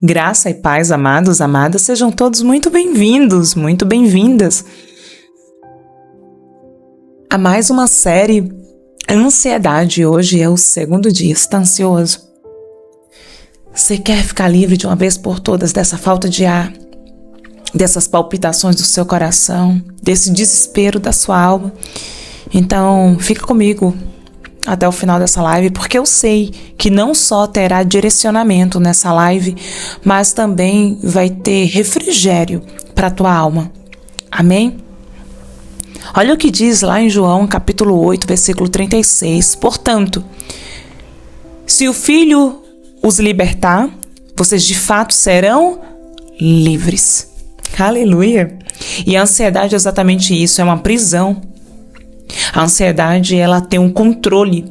Graça e paz, amados, amadas, sejam todos muito bem-vindos, muito bem-vindas a mais uma série Ansiedade. Hoje é o segundo dia. Está ansioso? Você quer ficar livre de uma vez por todas dessa falta de ar, dessas palpitações do seu coração, desse desespero da sua alma? Então, fica comigo até o final dessa live, porque eu sei que não só terá direcionamento nessa live, mas também vai ter refrigério para a tua alma. Amém? Olha o que diz lá em João, capítulo 8, versículo 36. Portanto, se o Filho os libertar, vocês de fato serão livres. Aleluia! E a ansiedade é exatamente isso, é uma prisão. A ansiedade, ela tem um controle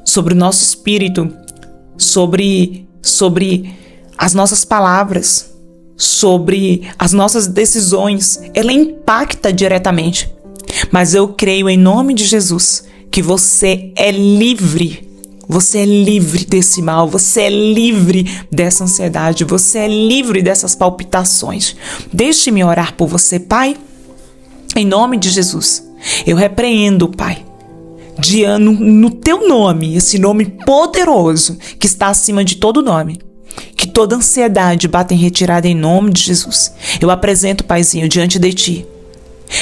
sobre o nosso espírito, sobre as nossas palavras, sobre as nossas decisões. Ela impacta diretamente. Mas eu creio em nome de Jesus que você é livre. Você é livre desse mal, você é livre dessa ansiedade, você é livre dessas palpitações. Deixe-me orar por você, Pai, em nome de Jesus. Eu repreendo, Pai, no teu nome, esse nome poderoso que está acima de todo nome, que toda ansiedade bata em retirada em nome de Jesus. Eu apresento, Paizinho, diante de Ti,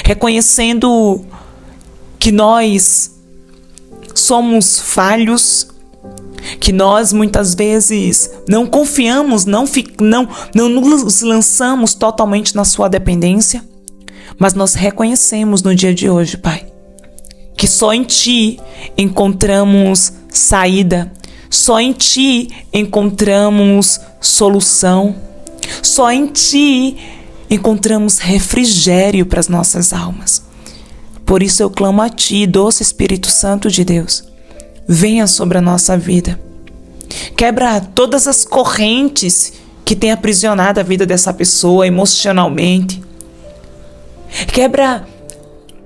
reconhecendo que nós somos falhos, que nós muitas vezes não confiamos, não nos lançamos totalmente na Sua dependência, mas nós reconhecemos no dia de hoje, Pai, que só em Ti encontramos saída, só em Ti encontramos solução, só em Ti encontramos refrigério para as nossas almas. Por isso eu clamo a Ti, doce Espírito Santo de Deus, venha sobre a nossa vida. Quebra todas as correntes que têm aprisionado a vida dessa pessoa emocionalmente. Quebra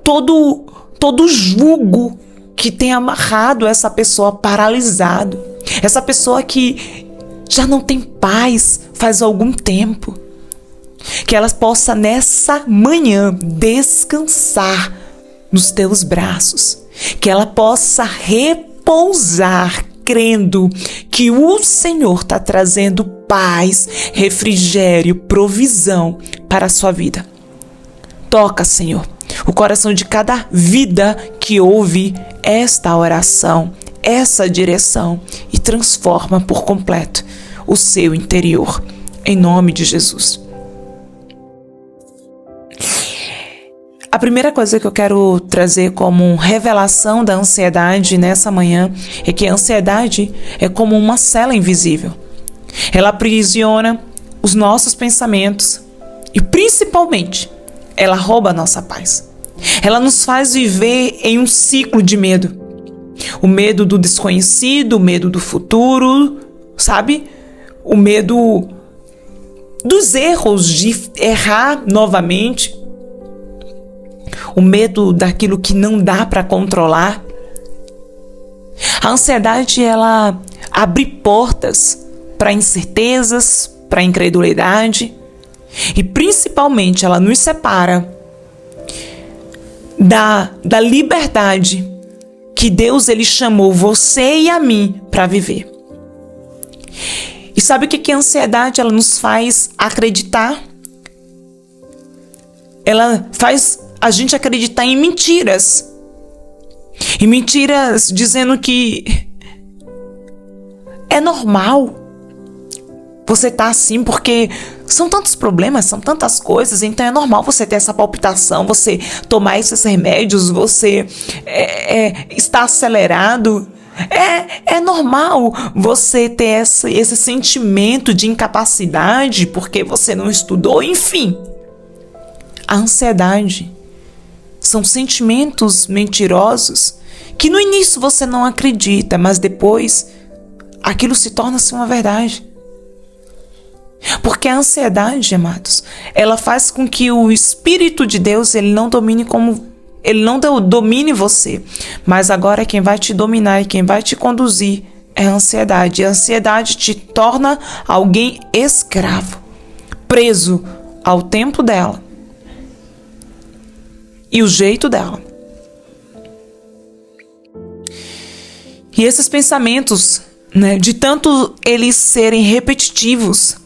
todo jugo que tem amarrado essa pessoa paralisado. Essa pessoa que já não tem paz faz algum tempo. Que ela possa nessa manhã descansar nos teus braços. Que ela possa repousar crendo que o Senhor está trazendo paz, refrigério, provisão para a sua vida. Toca, Senhor, o coração de cada vida que ouve esta oração, essa direção, e transforma por completo o seu interior, em nome de Jesus. A primeira coisa que eu quero trazer como revelação da ansiedade nessa manhã é que a ansiedade é como uma cela invisível. Ela aprisiona os nossos pensamentos e, principalmente, ela rouba a nossa paz. Ela nos faz viver em um ciclo de medo. O medo do desconhecido, o medo do futuro, sabe? O medo dos erros, de errar novamente. O medo daquilo que não dá para controlar. A ansiedade, ela abre portas para incertezas, para incredulidade. E principalmente ela nos separa da liberdade que Deus ele chamou você e a mim para viver. E sabe o que a ansiedade ela nos faz acreditar? Ela faz a gente acreditar em mentiras. E mentiras dizendo que é normal você tá assim porque são tantos problemas, são tantas coisas, então é normal você ter essa palpitação, você tomar esses remédios, você está acelerado. É normal você ter esse sentimento de incapacidade porque você não estudou, enfim. A ansiedade são sentimentos mentirosos que no início você não acredita, mas depois aquilo se torna-se uma verdade. Porque a ansiedade, amados, ela faz com que o Espírito de Deus ele não domine você, mas agora quem vai te dominar e quem vai te conduzir é a ansiedade. A ansiedade te torna alguém escravo, preso ao tempo dela e o jeito dela. E esses pensamentos, né, de tanto eles serem repetitivos,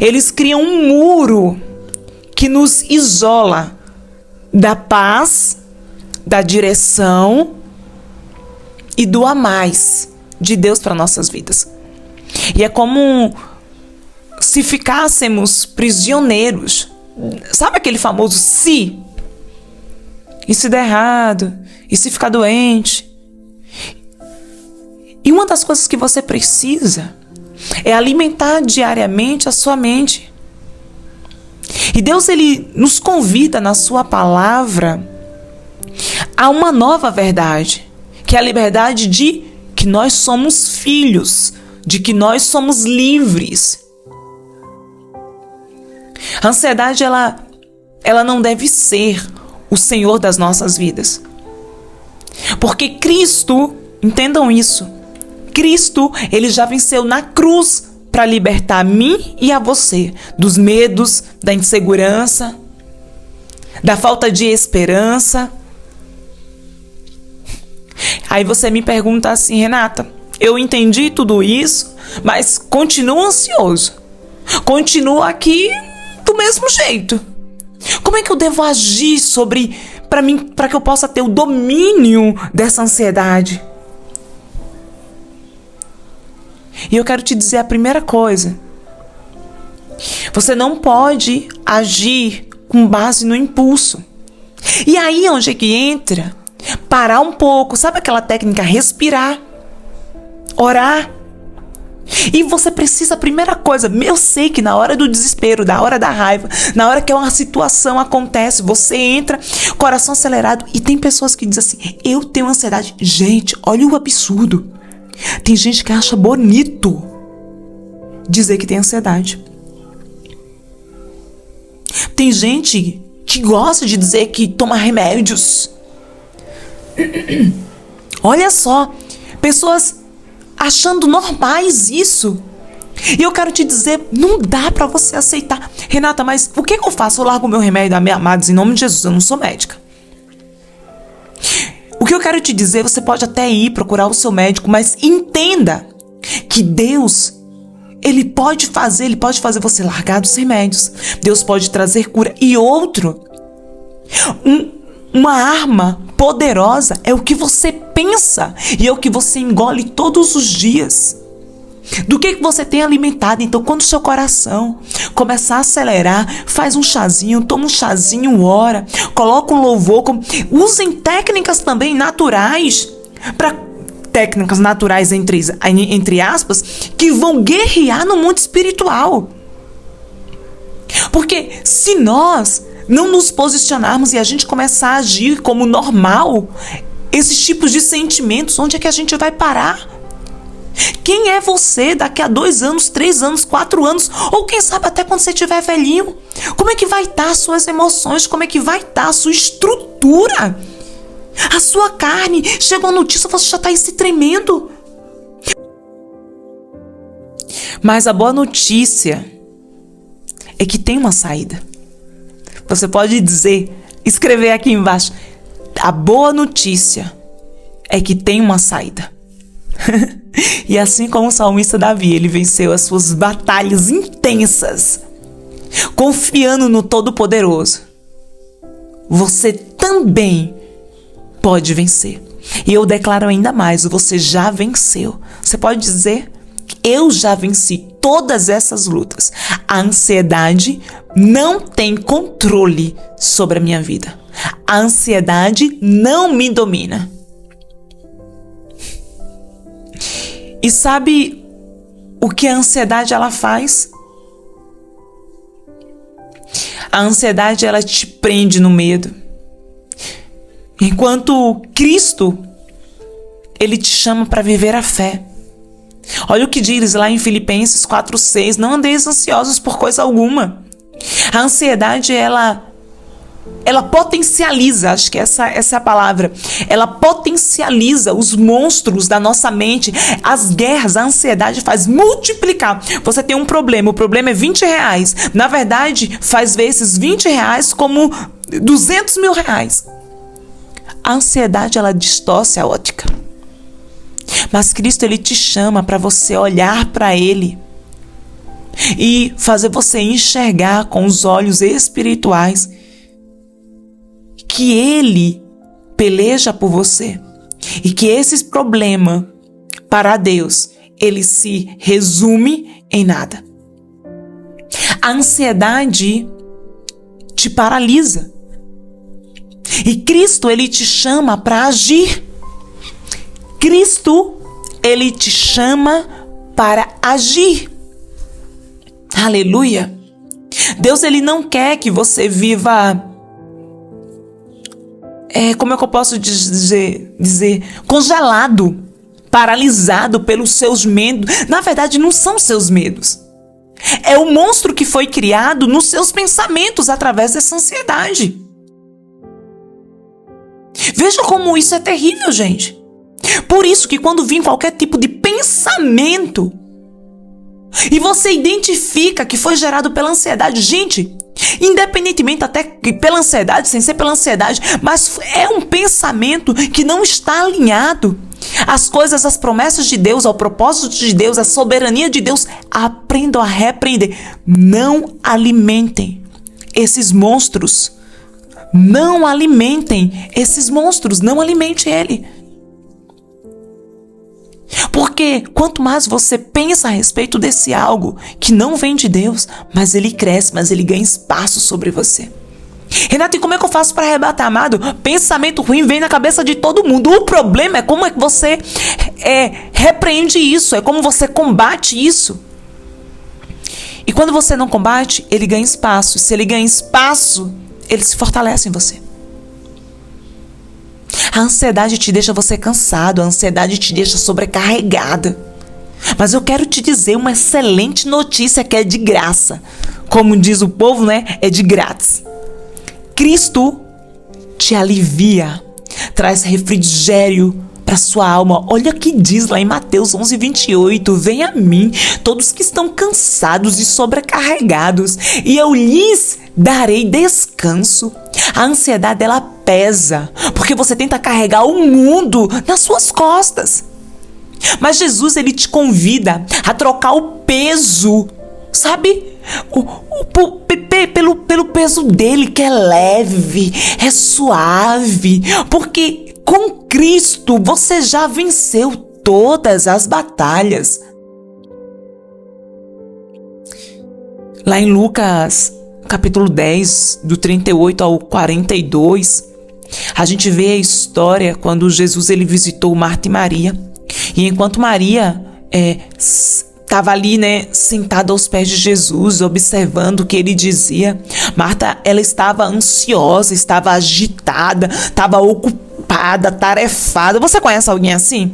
eles criam um muro que nos isola da paz, da direção e do a mais de Deus para nossas vidas. E é como se ficássemos prisioneiros. Sabe aquele famoso se? E se der errado? E se ficar doente? E uma das coisas que você precisa é alimentar diariamente a sua mente. E Deus, Ele nos convida na sua palavra a uma nova verdade, que é a liberdade de que nós somos filhos, de que nós somos livres. A ansiedade, ela não deve ser o Senhor das nossas vidas. Porque Cristo, entendam isso, Cristo, Ele já venceu na cruz para libertar a mim e a você dos medos, da insegurança, da falta de esperança. Aí você me pergunta assim: Renata, eu entendi tudo isso, mas continuo ansioso. Continuo aqui do mesmo jeito. Como é que eu devo agir para que eu possa ter o domínio dessa ansiedade? E eu quero te dizer a primeira coisa. Você não pode agir com base no impulso. E aí onde é que entra? Parar um pouco. Sabe aquela técnica? Respirar. Orar. E você precisa, a primeira coisa, eu sei que na hora do desespero, na hora da raiva, na hora que uma situação acontece, você entra, coração acelerado, e tem pessoas que dizem assim: eu tenho ansiedade. Gente, olha o absurdo. Tem gente que acha bonito dizer que tem ansiedade. Tem gente que gosta de dizer que toma remédios. Olha só, pessoas achando normais isso. E eu quero te dizer, não dá pra você aceitar. Renata, mas o que eu faço? Eu largo meu remédio, amados, em nome de Jesus, eu não sou médica. O que eu quero te dizer, você pode até ir procurar o seu médico, mas entenda que Deus, Ele pode fazer você largar dos remédios. Deus pode trazer cura. E outro, uma arma poderosa é o que você pensa e é o que você engole todos os dias. Do que você tem alimentado. Então, quando o seu coração começar a acelerar, faz um chazinho, toma um chazinho, ora, coloca um louvor. Usem técnicas também naturais, técnicas naturais entre aspas, que vão guerrear no mundo espiritual. Porque se nós não nos posicionarmos e a gente começar a agir como normal, esses tipos de sentimentos, onde é que a gente vai parar? Quem é você daqui a 2 anos, 3 anos, 4 anos, ou quem sabe até quando você estiver velhinho? Como é que vai estar as suas emoções? Como é que vai estar a sua estrutura? A sua carne? Chegou a notícia, você já está aí se tremendo. Mas a boa notícia é que tem uma saída. Você pode escrever aqui embaixo: a boa notícia é que tem uma saída. E assim como o salmista Davi, ele venceu as suas batalhas intensas, confiando no Todo-Poderoso. Você também pode vencer. E eu declaro ainda mais: você já venceu. Você pode dizer: eu já venci todas essas lutas. A ansiedade não tem controle sobre a minha vida. A ansiedade não me domina. E sabe o que a ansiedade ela faz? A ansiedade ela te prende no medo. Enquanto Cristo, Ele te chama para viver a fé. Olha o que diz lá em Filipenses 4:6. Não andeis ansiosos por coisa alguma. A ansiedade, ela ela potencializa, acho que essa é a palavra, ela potencializa os monstros da nossa mente, as guerras, a ansiedade faz multiplicar. Você tem um problema, o problema é R$20, na verdade faz ver esses R$20 como R$200.000. A ansiedade, ela distorce a ótica. Mas Cristo, ele te chama para você olhar para ele e fazer você enxergar com os olhos espirituais que ele peleja por você e que esse problema, para Deus, ele se resume em nada. A ansiedade te paralisa e Cristo, ele te chama para agir. Cristo, ele te chama para agir. Aleluia. Deus, ele não quer que você viva, como é que eu posso dizer, congelado, paralisado pelos seus medos. Na verdade, não são seus medos. É o monstro que foi criado nos seus pensamentos através dessa ansiedade. Veja como isso é terrível, gente. Por isso que quando vir qualquer tipo de pensamento e você identifica que foi gerado pela ansiedade, gente, independentemente até que pela ansiedade, sem ser pela ansiedade, mas é um pensamento que não está alinhado às coisas, às promessas de Deus, ao propósito de Deus, à soberania de Deus, aprendam a repreender. Não alimentem esses monstros. Não alimentem esses monstros. Não alimente ele. Porque quanto mais você pensa a respeito desse algo que não vem de Deus, mas ele cresce, mas ele ganha espaço sobre você. Renato, e como é que eu faço para arrebatar, amado? Pensamento ruim vem na cabeça de todo mundo. O problema é como é que você repreende isso, é como você combate isso. E quando você não combate, ele ganha espaço. Se ele ganha espaço, ele se fortalece em você. A ansiedade te deixa você cansado, a ansiedade te deixa sobrecarregada. Mas eu quero te dizer uma excelente notícia que é de graça. Como diz o povo, né? É de grátis. Cristo te alivia, traz refrigério para sua alma. Olha o que diz lá em Mateus 11:28. Venha a mim, todos que estão cansados e sobrecarregados, e eu lhes darei descanso. A ansiedade, ela pesa, porque você tenta carregar o mundo nas suas costas. Mas Jesus, ele te convida a trocar o peso, sabe? Pelo peso dele, que é leve, é suave. Porque com Cristo você já venceu todas as batalhas. Lá em Lucas, capítulo 10, do 38 ao 42, a gente vê a história quando Jesus, ele visitou Marta e Maria. E enquanto Maria estava ali, né, sentada aos pés de Jesus, observando o que ele dizia, Marta, ela estava ansiosa, estava agitada, estava ocupada, tarefada. Você conhece alguém assim?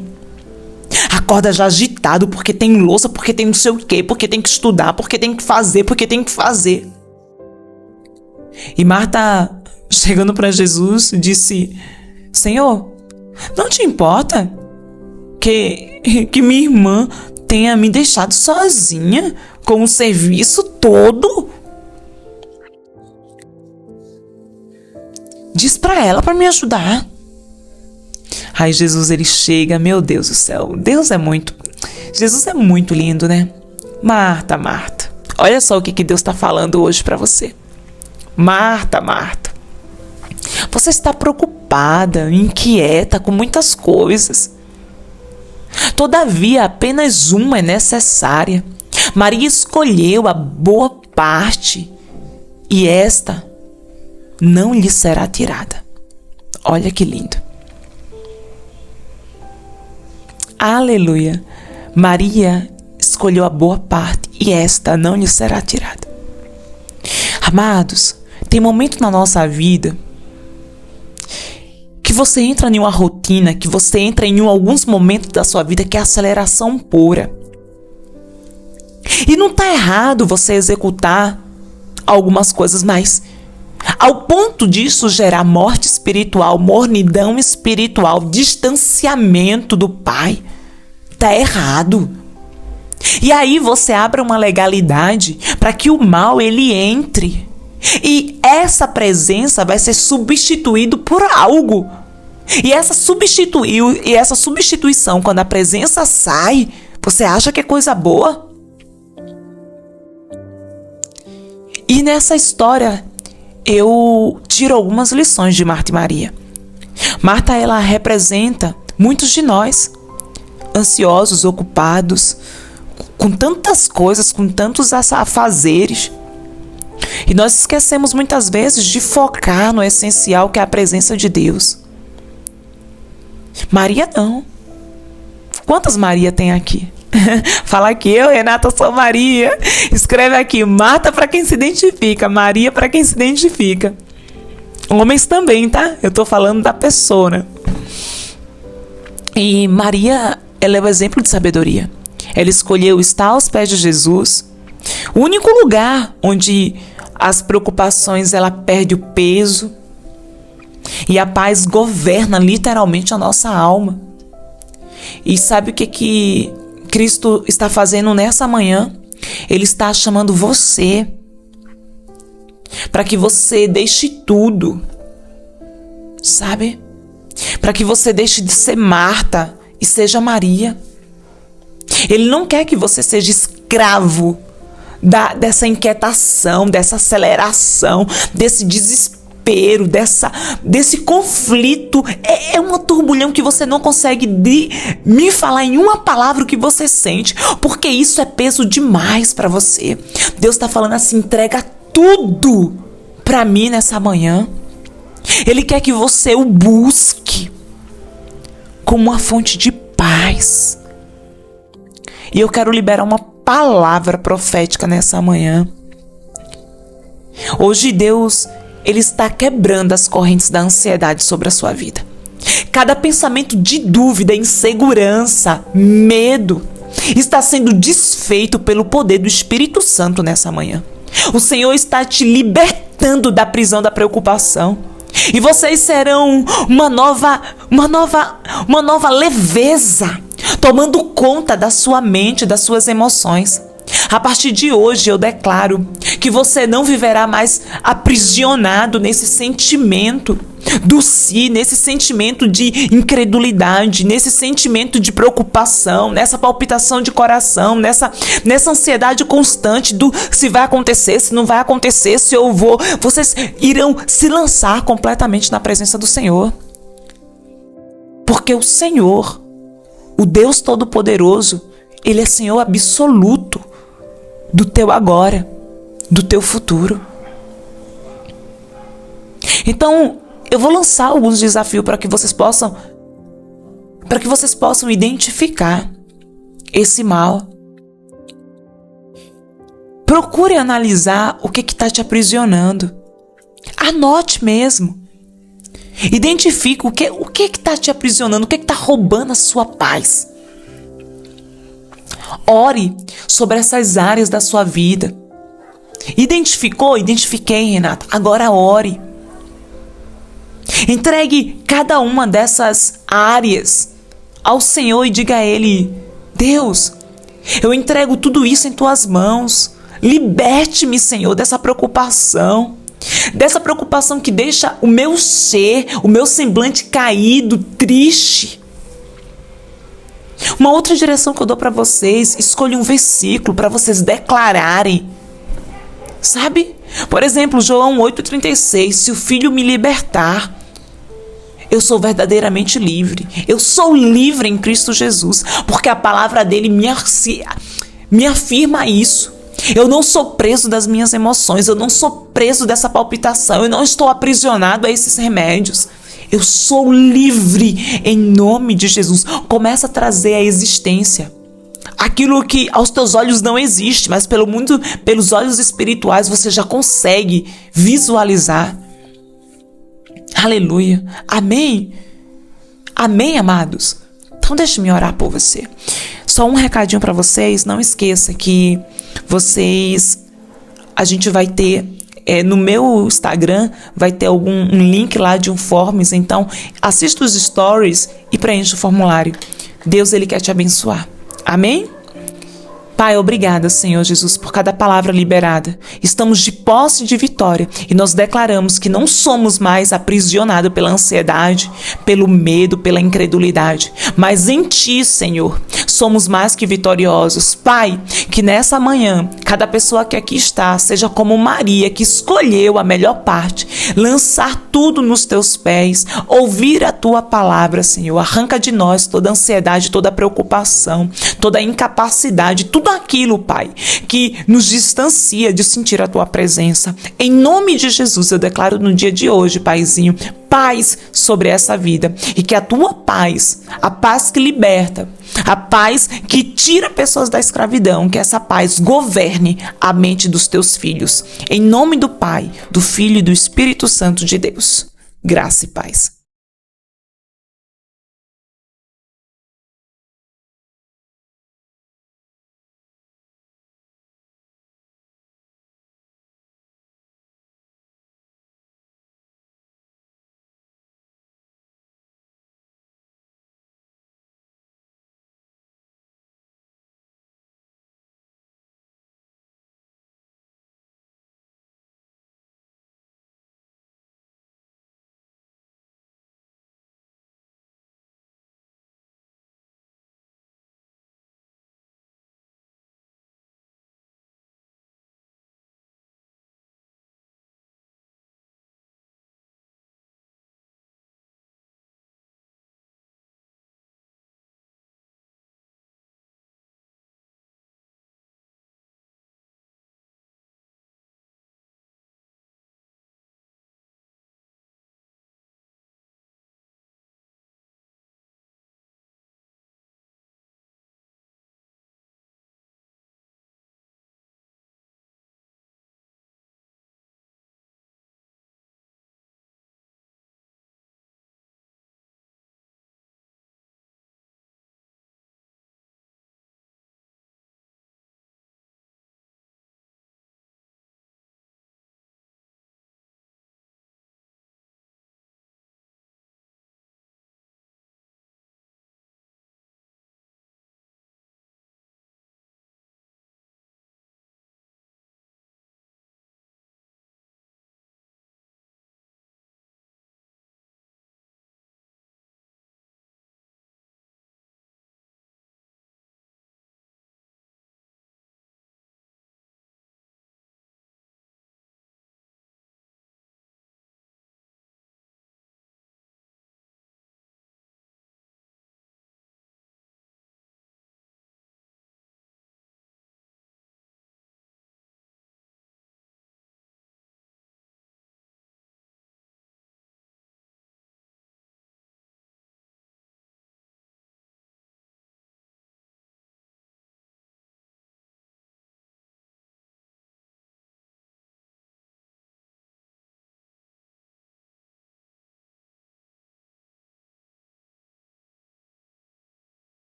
Acorda já agitado porque tem louça, porque tem não sei o quê, porque tem que estudar, porque tem que fazer, porque tem que fazer. E Marta, chegando para Jesus, disse: Senhor, não te importa que minha irmã tenha me deixado sozinha com o serviço todo? Diz para ela para me ajudar. Aí Jesus, ele chega, meu Deus do céu, Jesus é muito lindo, né? Marta, Marta, olha só o que Deus está falando hoje para você. Marta, Marta, você está preocupada, inquieta com muitas coisas. Todavia, apenas uma é necessária. Maria escolheu a boa parte, e esta não lhe será tirada. Olha que lindo. Aleluia. Maria escolheu a boa parte, e esta não lhe será tirada. Amados, tem momento na nossa vida que você entra em uma rotina, que você entra em alguns momentos da sua vida que é aceleração pura. E não está errado você executar algumas coisas, mas ao ponto disso gerar morte espiritual, mornidão espiritual, distanciamento do Pai. Tá errado. E aí você abre uma legalidade para que o mal ele entre. E essa presença vai ser substituído por algo. E essa substituição, quando a presença sai, você acha que é coisa boa? E nessa história, eu tiro algumas lições de Marta e Maria. Marta, ela representa muitos de nós, ansiosos, ocupados, com tantas coisas, com tantos afazeres. E nós esquecemos muitas vezes de focar no essencial, que é a presença de Deus. Maria não. Quantas Maria tem aqui? Fala aqui, eu, Renata, sou Maria. Escreve aqui, Marta para quem se identifica, Maria para quem se identifica. Homens também, tá? Eu tô falando da pessoa, né? E Maria, ela é o exemplo de sabedoria. Ela escolheu estar aos pés de Jesus. O único lugar onde as preocupações, ela perde o peso. E a paz governa literalmente a nossa alma. E sabe o que Cristo está fazendo nessa manhã? Ele está chamando você para que você deixe tudo, sabe? Para que você deixe de ser Marta e seja Maria. Ele não quer que você seja escravo dessa inquietação, dessa aceleração, desse desespero, desse conflito. É um turbulhão que você não consegue me falar em uma palavra o que você sente, porque isso é peso demais para você. Deus está falando assim, entrega tudo para mim nessa manhã. Ele quer que você o busque como uma fonte de paz. E eu quero liberar uma palavra profética nessa manhã. Hoje Deus, Ele está quebrando as correntes da ansiedade sobre a sua vida. Cada pensamento de dúvida, insegurança, medo, está sendo desfeito pelo poder do Espírito Santo nessa manhã. O Senhor está te libertando da prisão da preocupação. E vocês serão uma nova leveza, tomando conta da sua mente, das suas emoções. A partir de hoje eu declaro que você não viverá mais aprisionado nesse sentimento do si, nesse sentimento de incredulidade, nesse sentimento de preocupação, nessa palpitação de coração, nessa ansiedade constante do se vai acontecer, se não vai acontecer, se eu vou. Vocês irão se lançar completamente na presença do Senhor. Porque o Senhor, o Deus Todo-Poderoso, Ele é Senhor absoluto do teu agora, do teu futuro. Então, eu vou lançar alguns desafios para que vocês possam identificar esse mal. Procure analisar o que está te aprisionando. Anote mesmo. Identifique o que está te aprisionando, o que está roubando a sua paz. Ore sobre essas áreas da sua vida. Identificou? Identifiquei, Renata. Agora ore. Entregue cada uma dessas áreas ao Senhor e diga a Ele: Deus, eu entrego tudo isso em Tuas mãos. Liberte-me, Senhor, dessa preocupação que deixa o meu ser, o meu semblante caído, triste. Uma outra direção que eu dou para vocês: escolha um versículo para vocês declararem. Sabe? Por exemplo, João 8,36. Se o Filho me libertar, eu sou verdadeiramente livre. Eu sou livre em Cristo Jesus, porque a palavra dele me afirma isso. Eu não sou preso das minhas emoções, eu não sou preso dessa palpitação, eu não estou aprisionado a esses remédios. Eu sou livre em nome de Jesus. Começa a trazer à existência aquilo que aos teus olhos não existe, mas pelos olhos espirituais você já consegue visualizar. Aleluia. Amém? Amém, amados? Então deixe-me orar por você. Só um recadinho para vocês. Não esqueça que a gente vai ter no meu Instagram vai ter um link lá de um forms, então assista os stories e preencha o formulário. Deus, Ele quer te abençoar. Amém? Pai, obrigada, Senhor Jesus, por cada palavra liberada. Estamos de posse de vitória e nós declaramos que não somos mais aprisionados pela ansiedade, pelo medo, pela incredulidade, mas em Ti, Senhor, somos mais que vitoriosos. Pai, que nessa manhã, cada pessoa que aqui está, seja como Maria, que escolheu a melhor parte, lançar tudo nos Teus pés, ouvir a Tua palavra, Senhor. Arranca de nós toda ansiedade, toda preocupação, toda incapacidade, tudo aquilo, Pai, que nos distancia de sentir a Tua presença. Em nome de Jesus, eu declaro no dia de hoje, Paizinho, paz sobre essa vida, e que a Tua paz, a paz que liberta, a paz que tira pessoas da escravidão, que essa paz governe a mente dos Teus filhos. Em nome do Pai, do Filho e do Espírito Santo de Deus. Graça e paz.